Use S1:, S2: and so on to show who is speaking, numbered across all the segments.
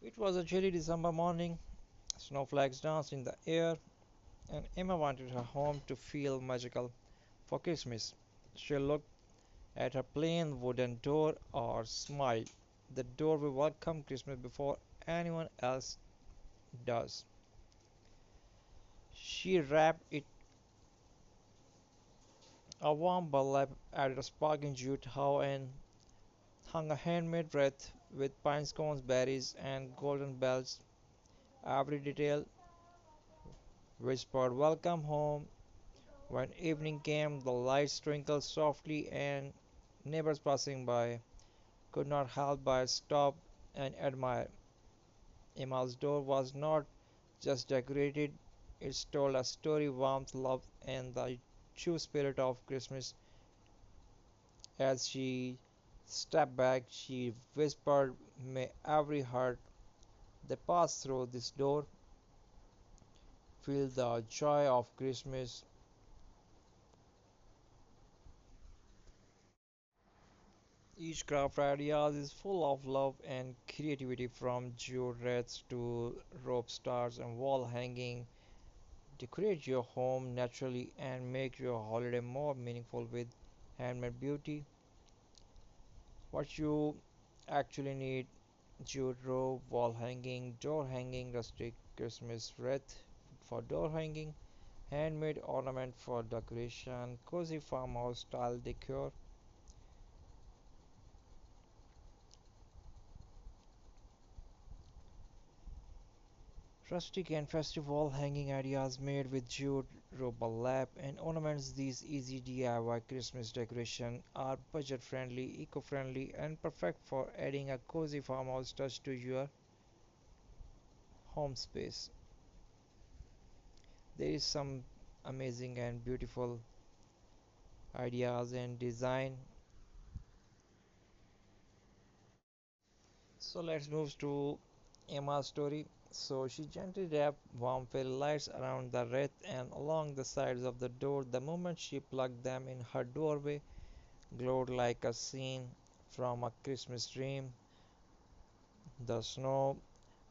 S1: It was a chilly December morning. Snowflakes danced in the air, and Emma wanted her home to feel magical for Christmas. She looked at her plain wooden door or smiled. The door will welcome Christmas before anyone else does. She wrapped it a warm burlap, added a sparkling jute how and hung a handmade wreath with pine cones, berries, and golden bells. Every detail whispered welcome home. When evening came, the lights twinkled softly, and neighbors passing by could not help but stop and admire. Emma's door was not just decorated, it told a story, warmth, love, and the true spirit of Christmas. As she stepped back, she whispered, "May every heart that passed through this door feel the joy of Christmas." Each craft idea is full of love and creativity, from jeweled wreaths to rope stars and wall hanging. Decorate your home naturally and make your holiday more meaningful with handmade beauty. What you actually need: jeweled rope, wall hanging, door hanging, rustic Christmas wreath for door hanging, handmade ornament for decoration, cozy farmhouse style decor. Rustic and festive wall hanging ideas made with jute, rubber lap, and ornaments. These easy DIY Christmas decoration are budget friendly, eco friendly, and perfect for adding a cozy farmhouse touch to your home space. There is some amazing and beautiful ideas and design. So let's move to Emma's story. So she gently wrapped warm fairy lights around the wreath and along the sides of the door. The moment she plugged them in, her doorway glowed like a scene from a Christmas dream. The snow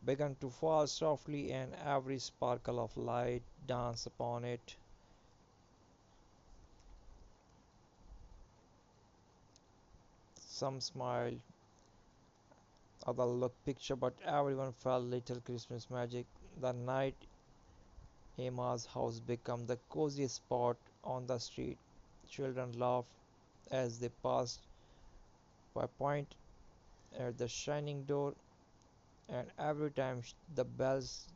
S1: began to fall softly, and every sparkle of light danced upon it. Some smiled, others looked picture, but everyone felt little Christmas magic. The night Emma's house became the coziest spot on the street. Children laughed as they passed by, point at the shining door, and every time the bells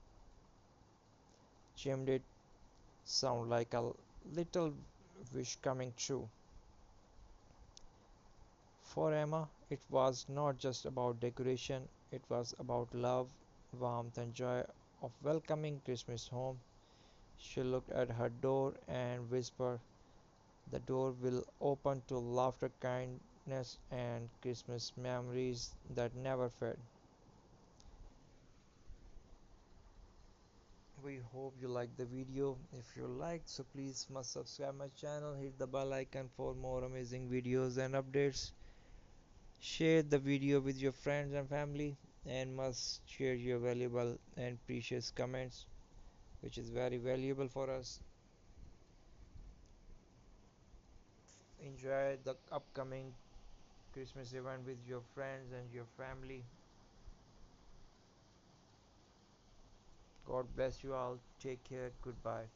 S1: chimed, it sounded like a little wish coming true. For Emma, it was not just about decoration, it was about love, warmth, and joy of welcoming Christmas home. She looked at her door and whispered, "The door will open to laughter, kindness, and Christmas memories that never fade." We hope you like the video. If you liked, so please must subscribe my channel, hit the bell icon for more amazing videos and updates. Share the video with your friends and family, and must share your valuable and precious comments, which is very valuable for us. Enjoy the upcoming Christmas event with your friends and your family. God bless you all. Take care. Goodbye.